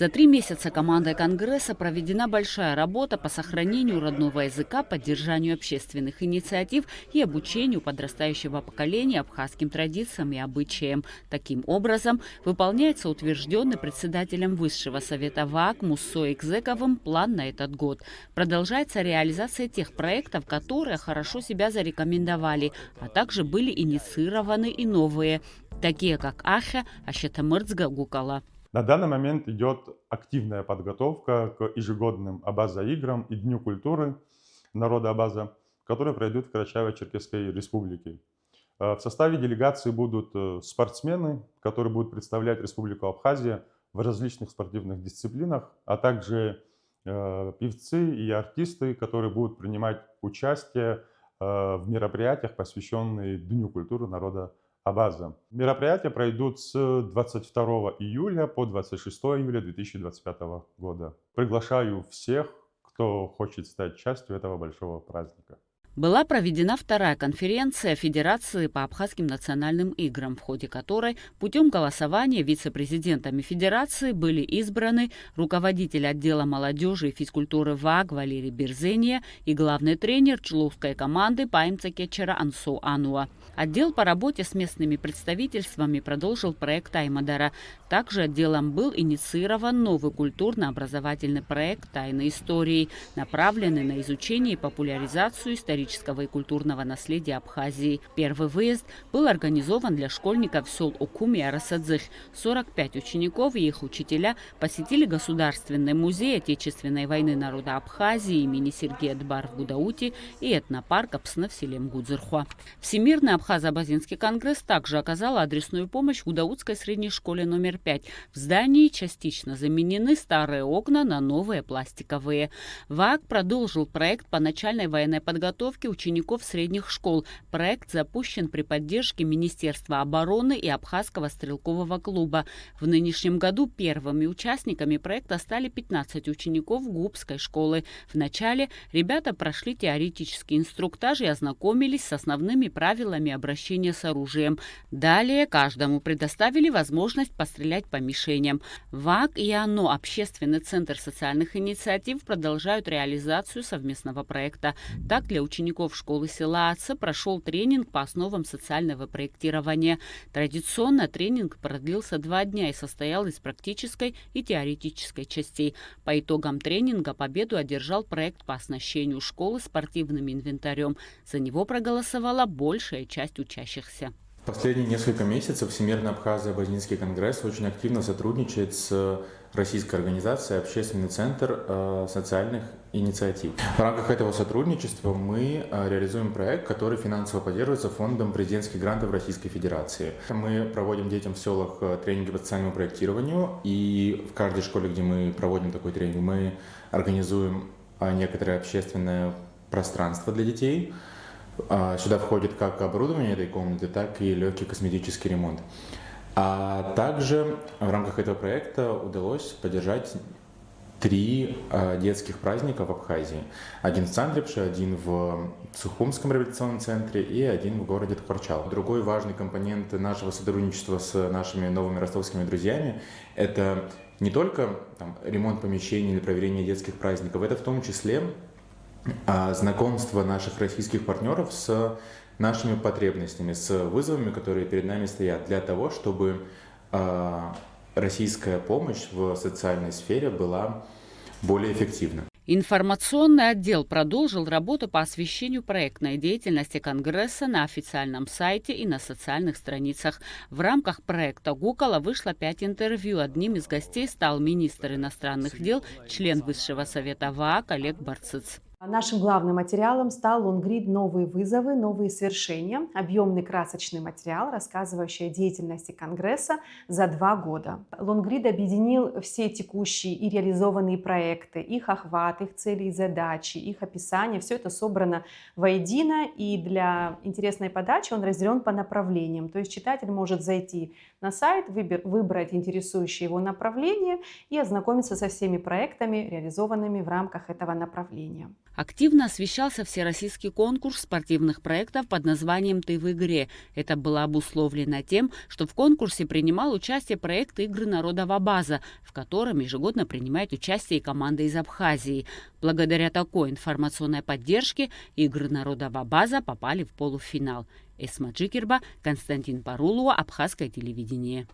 За 3 месяца командой Конгресса проведена большая работа по сохранению родного языка, поддержанию общественных инициатив и обучению подрастающего поколения абхазским традициям и обычаям. Таким образом, выполняется утвержденный председателем Высшего совета ВААК Муссой Экзековым план на этот год. Продолжается реализация тех проектов, которые хорошо себя зарекомендовали, а также были инициированы и новые, такие как Ахе, Ащетамырцга, Гукала. На данный момент идет активная подготовка к ежегодным Абаза-играм и Дню культуры народа Абаза, которые пройдут в Карачаево-Черкесской республике. В составе делегации будут спортсмены, которые будут представлять Республику Абхазия в различных спортивных дисциплинах, а также певцы и артисты, которые будут принимать участие в мероприятиях, посвященных Дню культуры народа Абаза. Мероприятия пройдут с 22 июля по 26 июля 2025 года. Приглашаю всех, кто хочет стать частью этого большого праздника. Была проведена вторая конференция Федерации по абхазским национальным играм, в ходе которой путем голосования вице-президентами Федерации были избраны руководитель отдела молодежи и физкультуры ВАГ Валерий Берзения и главный тренер чуловской команды Паимца Кетчера Ансо Ануа. Отдел по работе с местными представительствами продолжил проект Аймадара. Также отделом был инициирован новый культурно-образовательный проект «Тайны истории», направленный на изучение и популяризацию исторического и культурного наследия Абхазии. Первый выезд был организован для школьников сел Окуми и Арасадзых. 45 учеников и их учителя посетили Государственный музей Отечественной войны народа Абхазии имени Сергея Дбар в Гудауте и этнопарк Апсны в селе Мгудзырхуа. Всемирный Абхазо-Абазинский конгресс также оказал адресную помощь Гудаутской средней школе номер 5. В здании частично заменены старые окна на новые пластиковые. ВААК продолжил проект по начальной военной подготовке учеников средних школ. Проект запущен при поддержке Министерства обороны и Абхазского стрелкового клуба. В нынешнем году первыми участниками проекта стали 15 учеников Губской школы. Вначале ребята прошли теоретический инструктаж и ознакомились с основными правилами обращения с оружием. Далее каждому предоставили возможность пострелять по мишеням. ВААК и ОНО, Общественный центр социальных инициатив, продолжают реализацию совместного проекта. Так, для учеников школы села Аца прошел тренинг по основам социального проектирования. Традиционно тренинг продлился 2 дня и состоял из практической и теоретической частей. По итогам тренинга победу одержал проект по оснащению школы спортивным инвентарем. За него проголосовала большая часть учащихся. Последние несколько месяцев Всемирный Абхазо-Абазинский конгресс очень активно сотрудничает с российской организацией «Общественный центр социальных инициатив». В рамках этого сотрудничества мы реализуем проект, который финансово поддерживается Фондом президентских грантов Российской Федерации. Мы проводим детям в селах тренинги по социальному проектированию, и в каждой школе, где мы проводим такой тренинг, мы организуем некоторое общественное пространство для детей. Сюда входит как оборудование этой комнаты, так и легкий косметический ремонт. А также в рамках этого проекта удалось поддержать 3 детских праздника в Абхазии. Один в Цандрипше, один в Сухумском реабилитационном центре и один в городе Тхорчал. Другой важный компонент нашего сотрудничества с нашими новыми ростовскими друзьями – это не только ремонт помещений или проверение детских праздников, это в том числе знакомство наших российских партнеров с нашими потребностями, с вызовами, которые перед нами стоят, для того, чтобы российская помощь в социальной сфере была более эффективна. Информационный отдел продолжил работу по освещению проектной деятельности Конгресса на официальном сайте и на социальных страницах. В рамках проекта «Гукала» вышло 5 интервью. Одним из гостей стал министр иностранных дел, член Высшего совета ВААК Олег Барцыц. Нашим главным материалом стал лонгрид «Новые вызовы, новые свершения», объемный красочный материал, рассказывающий о деятельности Конгресса за 2 года. Лонгрид объединил все текущие и реализованные проекты, их охват, их цели и задачи, их описание. Все это собрано воедино, и для интересной подачи он разделен по направлениям. То есть читатель может зайти на сайт, выбрать интересующее его направление и ознакомиться со всеми проектами, реализованными в рамках этого направления. Активно освещался всероссийский конкурс спортивных проектов под названием «Ты в игре». Это было обусловлено тем, что в конкурсе принимал участие проект «Игры народов Абаза», в котором ежегодно принимает участие и команда из Абхазии. Благодаря такой информационной поддержке «Игры народов Абаза» попали в полуфинал. Эсма Джикерба, Константин Парулуа, Абхазское телевидение.